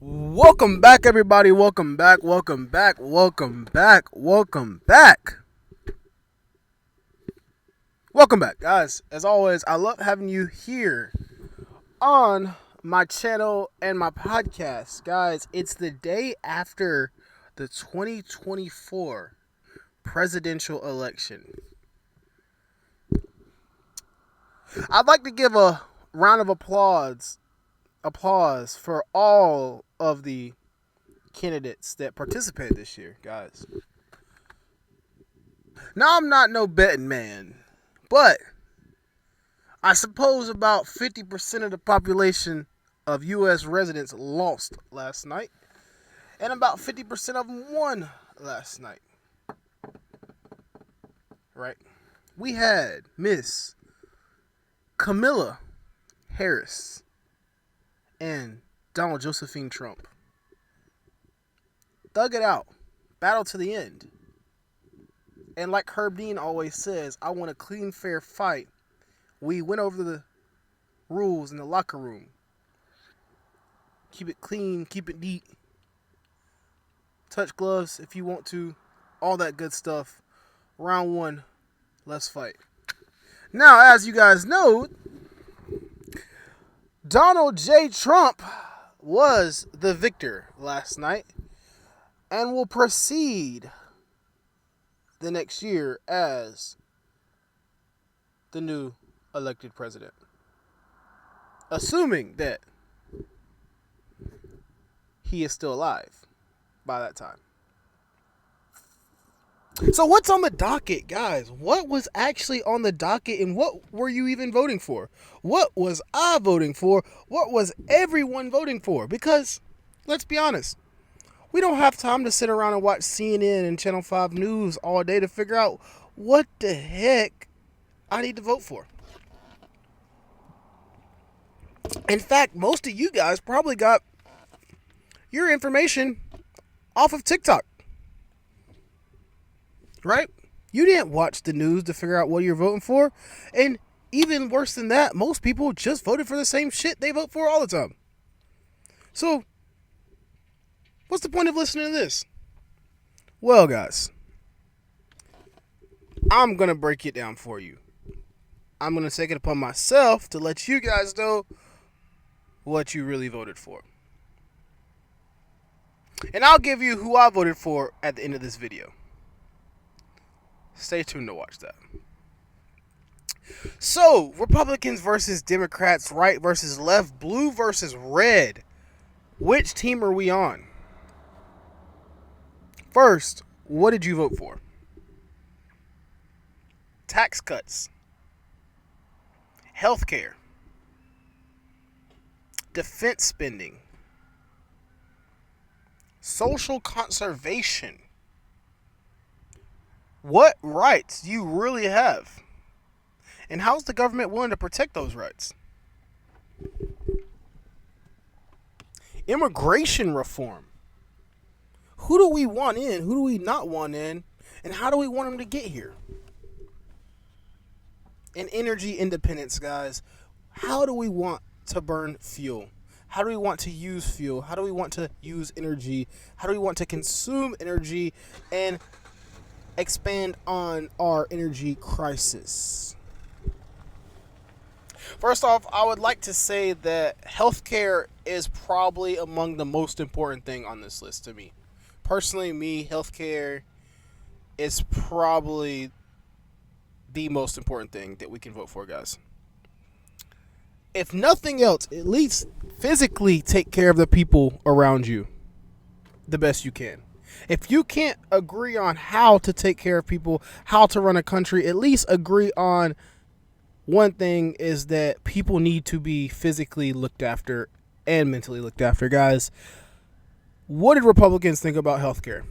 Welcome back, everybody. Welcome back. Welcome back. Welcome back. Welcome back. Welcome back, guys. As always, I love having you here on my channel and my podcast. Guys, it's the day after the 2024 presidential election. I'd like to give a round of applause for all of the candidates that participated this year, guys. Now, I'm not no betting man, but I suppose about 50% of the population of U.S. residents lost last night, and about 50% of them won last night. Right? We had Miss Kamala Harris and Donald Josephine Trump. Thug it out. Battle to the end. And like Herb Dean always says, I want a clean, fair fight. We went over the rules in the locker room. Keep it clean, keep it neat. Touch gloves if you want to. All that good stuff. Round one, let's fight. Now, as you guys know, Donald J. Trump was the victor last night and will proceed the next year as the new elected president. Assuming that he is still alive by that time. So what's on the docket, guys? What was actually on the docket and what were you even voting for? What was I voting for? What was everyone voting for? Because, let's be honest, we don't have time to sit around and watch CNN and Channel 5 News all day to figure out what the heck I need to vote for. In fact, most of you guys probably got your information off of TikTok. Right? You didn't watch the news to figure out what you're voting for. And even worse than that, most people just voted for the same shit they vote for all the time. So, what's the point of listening to this? Well, guys, I'm going to break it down for you. I'm going to take it upon myself to let you guys know what you really voted for. And I'll give you who I voted for at the end of this video. Stay tuned to watch that. So, Republicans versus Democrats, right versus left, blue versus red. Which team are we on? First, what did you vote for? Tax cuts, healthcare, defense spending, social conservation. What rights do you really have? And how's the government willing to protect those rights? Immigration reform. Who do we want in? Who do we not want in? And how do we want them to get here? And energy independence, guys. How do we want to burn fuel? How do we want to use fuel? How do we want to use energy? How do we want to consume energy and expand on our energy crisis? First off, I would like to say that healthcare is probably among the most important thing on this list to me. Personally, healthcare is probably the most important thing that we can vote for, guys. If nothing else, at least physically take care of the people around you the best you can. If you can't agree on how to take care of people, how to run a country, at least agree on one thing, is that people need to be physically looked after and mentally looked after. Guys, what did Republicans think about healthcare?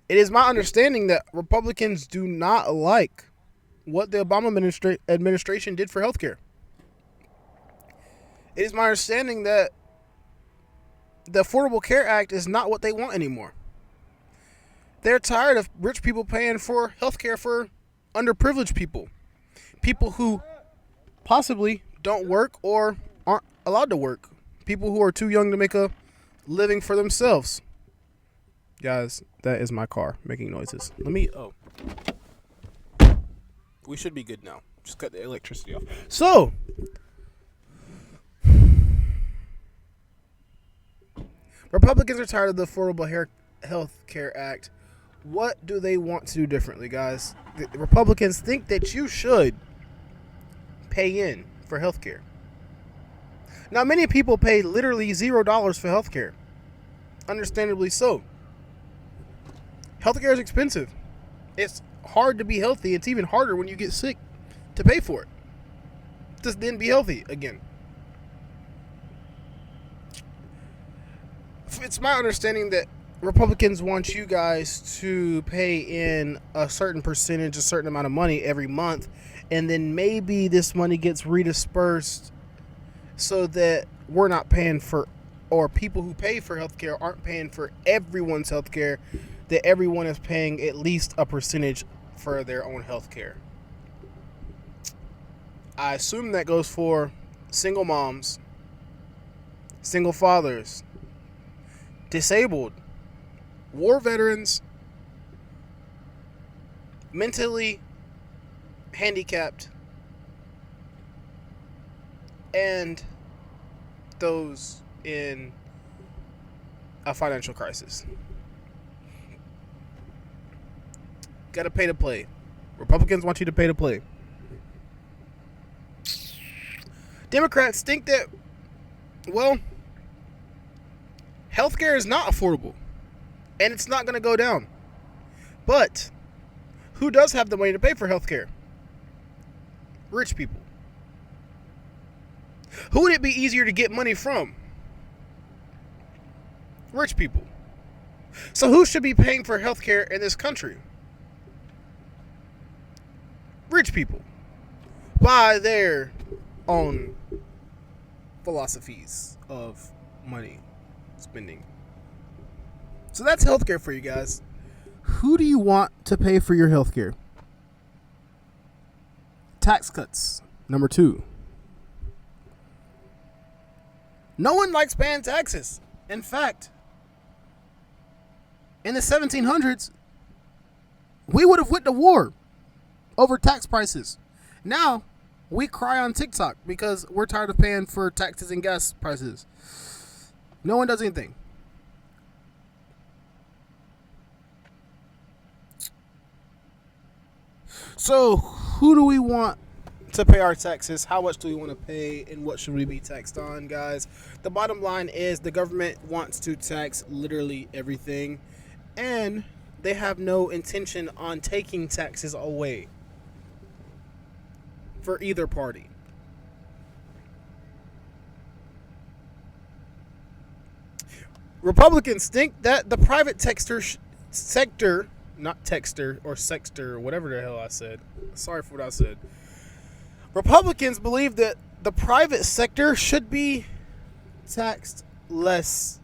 It is my understanding that Republicans do not like what the Obama administration did for healthcare. It is my understanding that the Affordable Care Act is not what they want anymore. They're tired of rich people paying for healthcare for underprivileged people. People who possibly don't work or aren't allowed to work. People who are too young to make a living for themselves. Guys, that is my car making noises. We should be good now. Just cut the electricity off. So, Republicans are tired of the Affordable Health Care Act. What do they want to do differently, guys? The Republicans think that you should pay in for health care. Now, many people pay literally $0 for health care. Understandably so. Healthcare is expensive. It's hard to be healthy. It's even harder when you get sick to pay for it. Just then be healthy again. It's my understanding that Republicans want you guys to pay in a certain percentage, a certain amount of money every month, and then maybe this money gets redispersed so that we're not paying for, or people who pay for healthcare aren't paying for everyone's healthcare, that everyone is paying at least a percentage for their own healthcare. I assume that goes for single moms, single fathers, disabled, war veterans, mentally handicapped, and those in a financial crisis. Got to pay to play. Republicans want you to pay to play. Democrats think that, well, healthcare is not affordable, and it's not going to go down. But who does have the money to pay for healthcare? Rich people. Who would it be easier to get money from? Rich people. So who should be paying for healthcare in this country? Rich people. By their own philosophies of money spending. So that's healthcare for you guys. Who do you want to pay for your healthcare? Tax cuts. Number 2. No one likes paying taxes. In fact, in the 1700s, we would have went to war over tax prices. Now, we cry on TikTok because we're tired of paying for taxes and gas prices. No one does anything. So, who do we want to pay our taxes? How much do we want to pay, and what should we be taxed on, guys? The bottom line is the government wants to tax literally everything, and they have no intention on taking taxes away for either party. Republicans think that the private sector, not texter or sexter, or whatever the hell I said. Sorry for what I said. Republicans believe that the private sector should be taxed less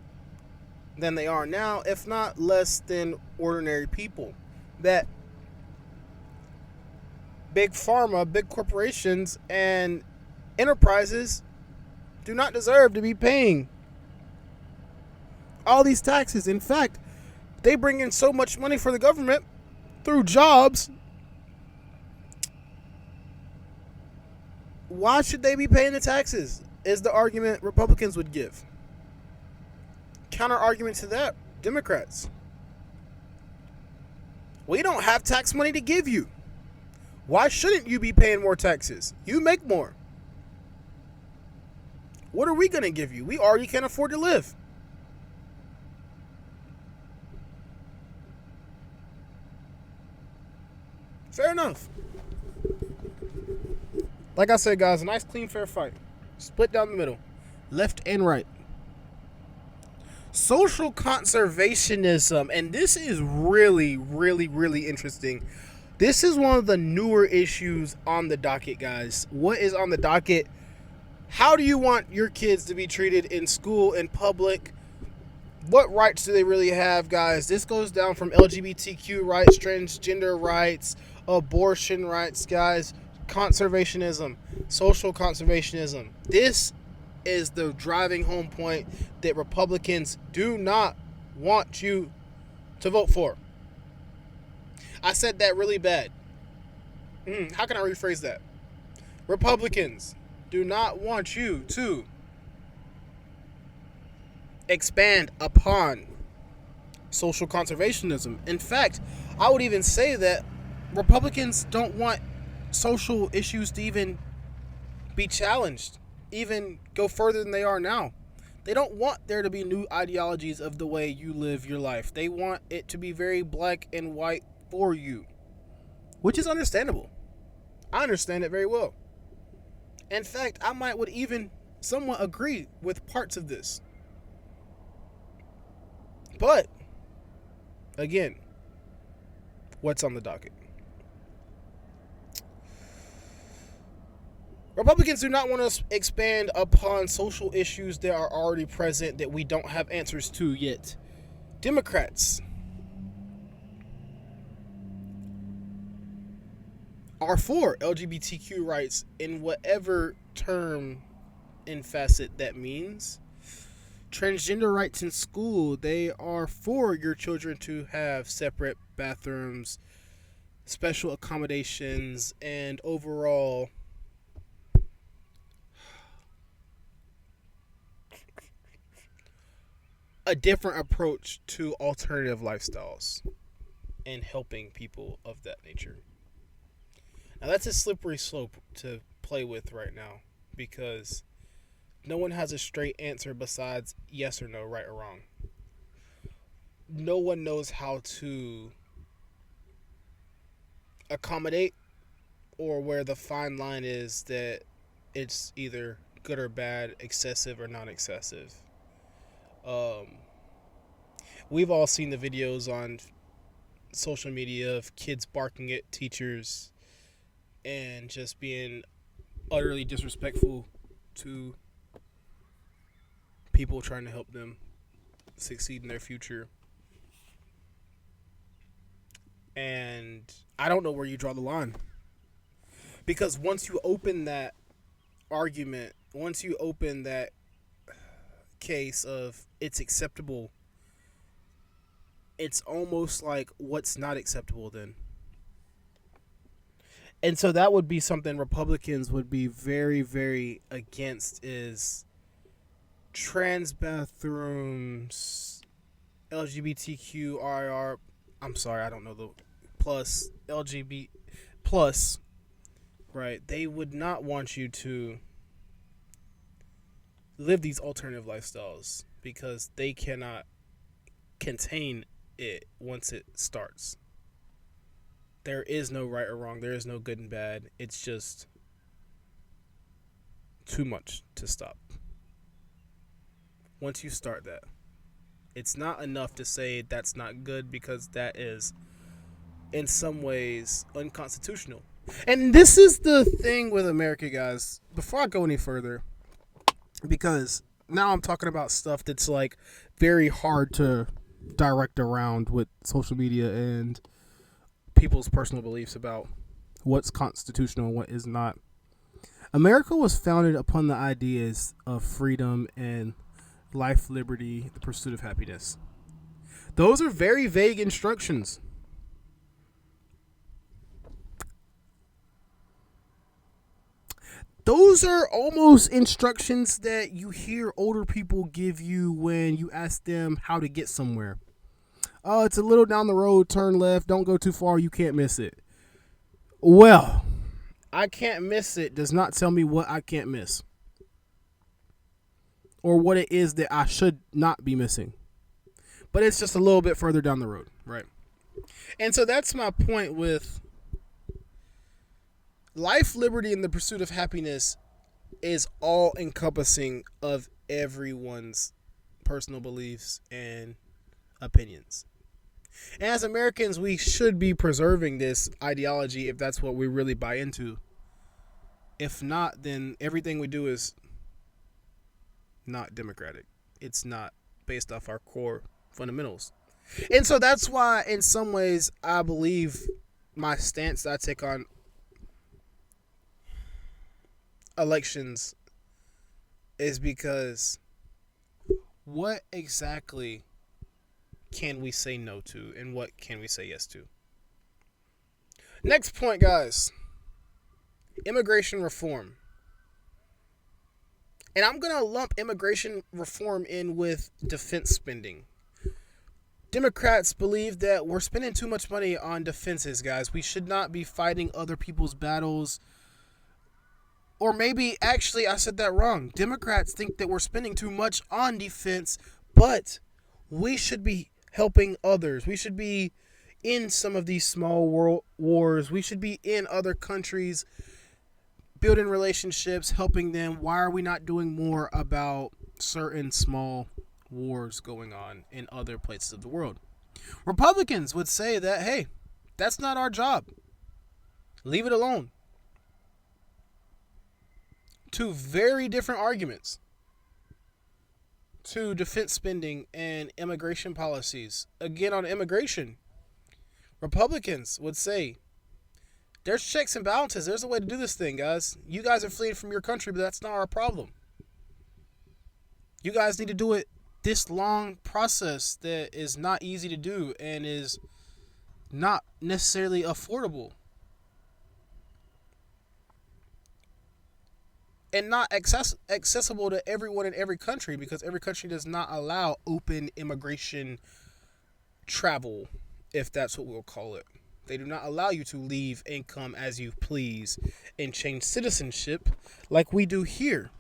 than they are now, if not less than ordinary people. That big pharma, big corporations, and enterprises do not deserve to be paying all these taxes. In fact, they bring in so much money for the government through jobs. Why should they be paying the taxes? Is the argument Republicans would give. Counter argument to that, Democrats. We don't have tax money to give you. Why shouldn't you be paying more taxes? You make more. What are we going to give you? We already can't afford to live. Fair enough. Like I said, guys, a nice, clean, fair fight. Split down the middle. Left and right. Social conservationism. And this is really, really, really interesting. This is one of the newer issues on the docket, guys. What is on the docket? How do you want your kids to be treated in school, in public? What rights do they really have, guys? This goes down from LGBTQ rights, transgender rights, abortion rights, guys, conservationism, social conservationism. This is the driving home point that Republicans do not want you to vote for. I said that really bad. How can I rephrase that? Republicans do not want you to expand upon social conservationism. In fact, I would even say that Republicans don't want social issues to even be challenged, even go further than they are now. They don't want there to be new ideologies of the way you live your life. They want it to be very black and white for you, which is understandable. I understand it very well. In fact, I would even somewhat agree with parts of this. But, again, what's on the docket? Republicans do not want to expand upon social issues that are already present that we don't have answers to yet. Democrats are for LGBTQ rights in whatever term and facet that means. Transgender rights in school, they are for your children to have separate bathrooms, special accommodations, and overall a different approach to alternative lifestyles and helping people of that nature. Now, that's a slippery slope to play with right now because no one has a straight answer besides yes or no, right or wrong. No one knows how to accommodate or where the fine line is that it's either good or bad, excessive or non-excessive. We've all seen the videos on social media of kids barking at teachers and just being utterly disrespectful to people trying to help them succeed in their future. And I don't know where you draw the line. Because once you open that argument, once you open that case of it's acceptable, it's almost like what's not acceptable then. And so that would be something Republicans would be very, very against is trans bathrooms, LGBTQIR, I'm sorry, I don't know the plus, LGBT plus, right? They would not want you to live these alternative lifestyles because they cannot contain it once it starts. There is no right or wrong. There is no good and bad. It's just too much to stop. Once you start that, it's not enough to say that's not good because that is in some ways unconstitutional. And this is the thing with America, guys. Before I go any further, because now I'm talking about stuff that's like very hard to direct around with social media and people's personal beliefs about what's constitutional and what is not. America was founded upon the ideas of freedom and life, liberty, the pursuit of happiness. Those are very vague instructions. Those are almost instructions that you hear older people give you when you ask them how to get somewhere. Oh, it's a little down the road, turn left, don't go too far, you can't miss it. Well, I can't miss it does not tell me what I can't miss. Or what it is that I should not be missing. But it's just a little bit further down the road, right? And so that's my point with life, liberty, and the pursuit of happiness is all encompassing of everyone's personal beliefs and opinions. And as Americans, we should be preserving this ideology if that's what we really buy into. If not, then everything we do is not democratic. It's not based off our core fundamentals. And so that's why, in some ways, I believe my stance that I take on elections is because what exactly can we say no to and what can we say yes to? Next point, guys, immigration reform. And I'm going to lump immigration reform in with defense spending. Democrats believe that we're spending too much money on defenses, guys. We should not be fighting other people's battles. Or maybe, actually, I said that wrong. Democrats think that we're spending too much on defense, but we should be helping others. We should be in some of these small world wars. We should be in other countries, building relationships, helping them. Why are we not doing more about certain small wars going on in other places of the world? Republicans would say that, hey, that's not our job. Leave it alone. Two very different arguments to defense spending and immigration policies. Again, on immigration, Republicans would say there's checks and balances. There's a way to do this thing, guys. You guys are fleeing from your country, but that's not our problem. You guys need to do it this long process that is not easy to do and is not necessarily affordable. And not accessible to everyone in every country, because every country does not allow open immigration travel, if that's what we'll call it. They do not allow you to leave and come as you please and change citizenship like we do here.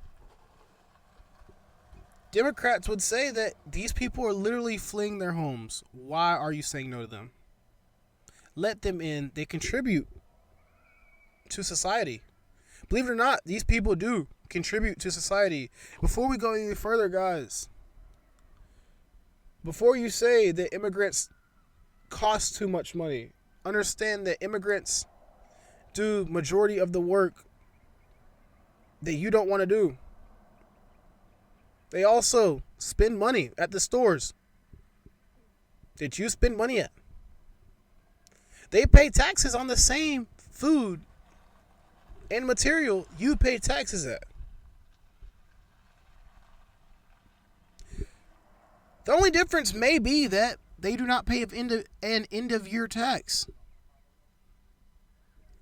Democrats would say that these people are literally fleeing their homes. Why are you saying no to them? Let them in. They contribute to society. Believe it or not, these people do contribute to society. Before we go any further, guys, before you say that immigrants cost too much money, understand that immigrants do majority of the work that you don't want to do. They also spend money at the stores that you spend money at. They pay taxes on the same food and material you pay taxes at. The only difference may be that they do not pay an end of year tax.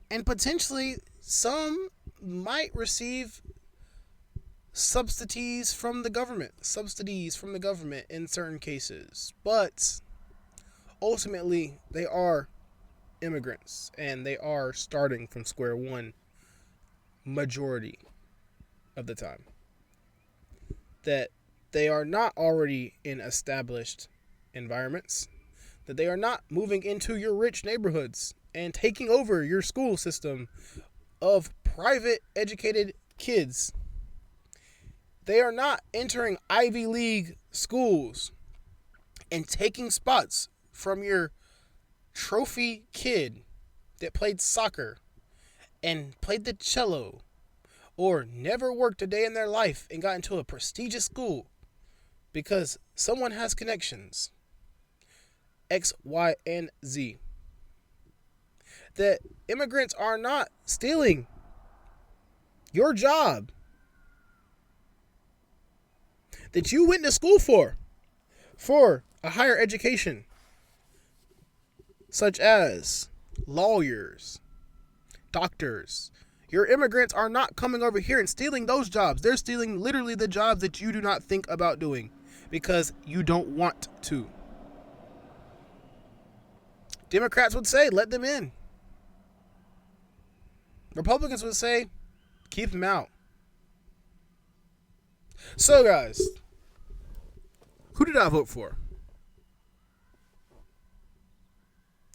And potentially some might receive subsidies from the government in certain cases. But ultimately, they are immigrants and they are starting from square one majority of the time. That they are not already in established environments, that they are not moving into your rich neighborhoods and taking over your school system of private educated kids. They are not entering Ivy League schools and taking spots from your trophy kid that played soccer and played the cello or never worked a day in their life and got into a prestigious school because someone has connections. X, Y, and Z. That immigrants are not stealing your job that you went to school for a higher education, such as lawyers, doctors. Your immigrants are not coming over here and stealing those jobs. They're stealing literally the jobs that you do not think about doing because you don't want to. Democrats would say, let them in. Republicans would say, keep them out. So, guys, who did I vote for?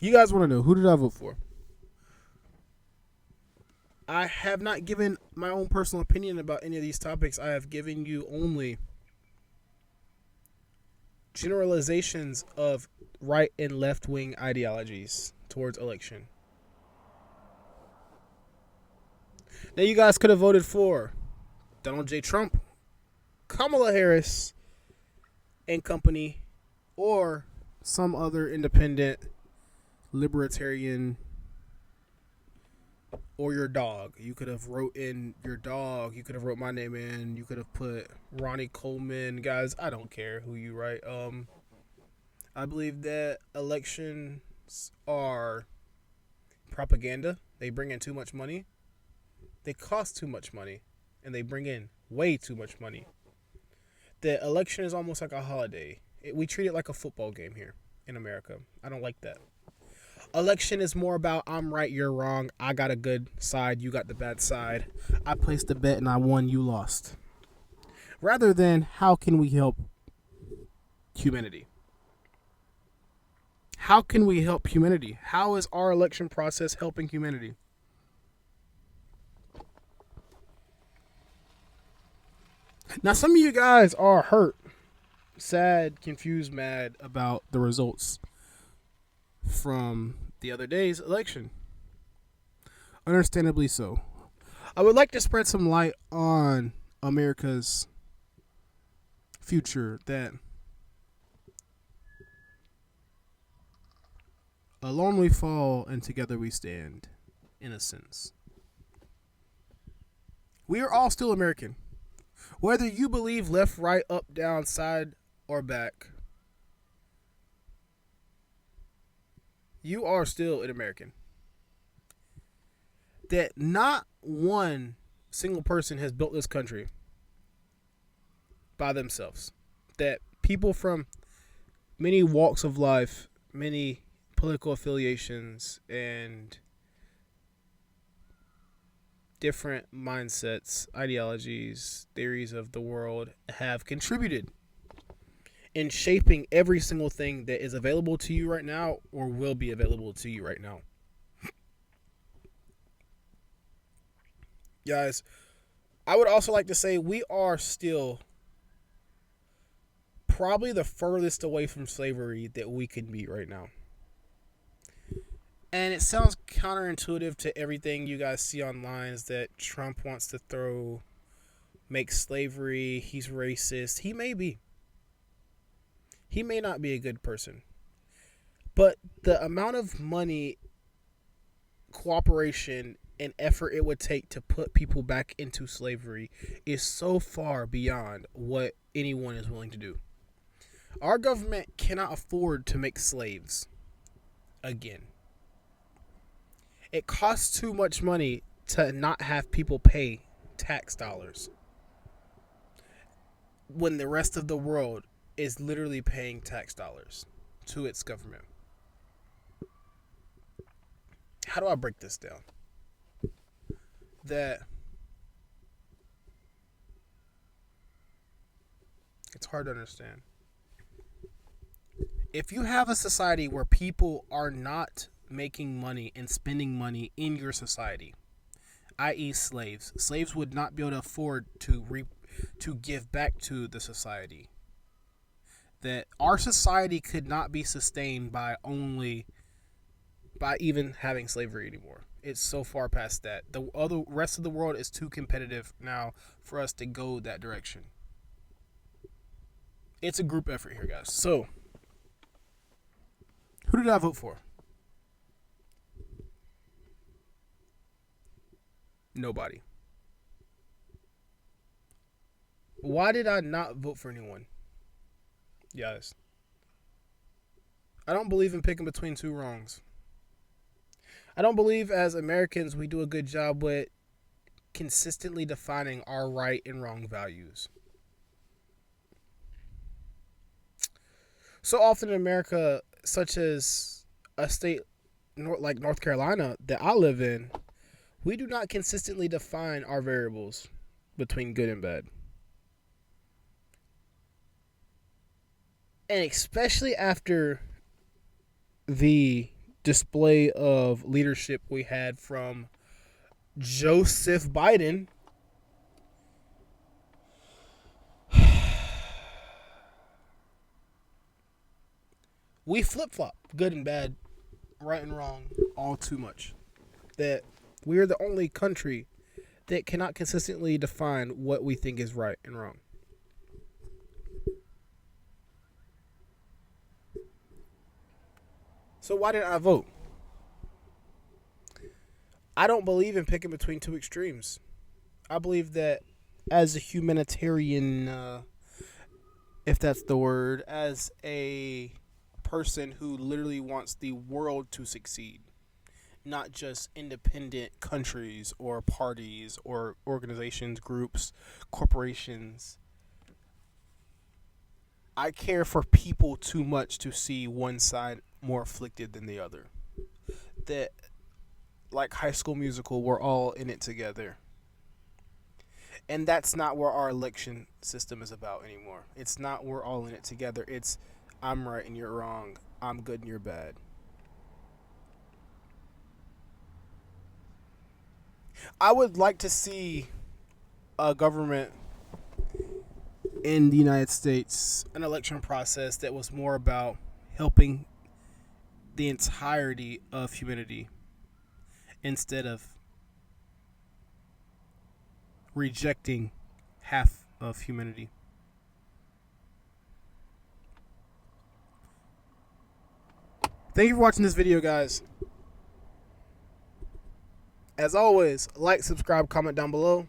You guys want to know, who did I vote for? I have not given my own personal opinion about any of these topics. I have given you only generalizations of right and left wing ideologies towards election. Now, you guys could have voted for Donald J. Trump, Kamala Harris and company, or some other independent libertarian or your dog. You could have wrote in your dog. You could have wrote my name in. You could have put Ronnie Coleman. Guys, I don't care who you write. I believe that elections are propaganda. They bring in too much money. They cost too much money, and they bring in way too much money. The election is almost like a holiday. We treat it like a football game here in America. I don't like that. Election is more about I'm right, you're wrong. I got a good side, you got the bad side. I placed a bet and I won, you lost. Rather than how can we help humanity? How can we help humanity? How is our election process helping humanity? Now, some of you guys are hurt, sad, confused, mad about the results from the other day's election. Understandably so. I would like to spread some light on America's future that alone we fall and together we stand, in a sense. We are all still American. Whether you believe left, right, up, down, side, or back, you are still an American. That not one single person has built this country by themselves. That people from many walks of life, many political affiliations, and different mindsets, ideologies, theories of the world have contributed in shaping every single thing that is available to you right now or will be available to you right now. Guys, I would also like to say we are still probably the furthest away from slavery that we can be right now. And it sounds counterintuitive to everything you guys see online is that Trump wants to make slavery, he's racist. He may be. He may not be a good person. But the amount of money, cooperation, and effort it would take to put people back into slavery is so far beyond what anyone is willing to do. Our government cannot afford to make slaves again. It costs too much money to not have people pay tax dollars when the rest of the world is literally paying tax dollars to its government. How do I break this down? That it's hard to understand. If you have a society where people are not making money and spending money in your society, i.e. slaves would not be able to afford to give back to the society. That our society could not be sustained by even having slavery anymore. It's so far past that. The other rest of the world is too competitive now for us to go that direction. It's a group effort here, guys. So, who did I vote for? Nobody. Why did I not vote for anyone? Yes. I don't believe in picking between two wrongs. I don't believe as Americans we do a good job with consistently defining our right and wrong values. So often in America, such as a state like North Carolina that I live in, we do not consistently define our variables between good and bad. And especially after the display of leadership we had from Joseph Biden, we flip-flop good and bad, right and wrong, all too much. That we are the only country that cannot consistently define what we think is right and wrong. So why didn't I vote? I don't believe in picking between two extremes. I believe that as a humanitarian, if that's the word, as a person who literally wants the world to succeed, not just independent countries or parties or organizations, groups, corporations. I care for people too much to see one side more afflicted than the other. That, like High School Musical, we're all in it together. And that's not where our election system is about anymore. It's not we're all in it together. It's I'm right and you're wrong. I'm good and you're bad. I would like to see a government in the United States, an election process that was more about helping the entirety of humanity instead of rejecting half of humanity. Thank you for watching this video, guys. As always, like, subscribe, comment down below.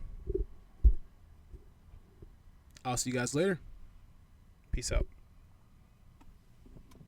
I'll see you guys later. Peace out.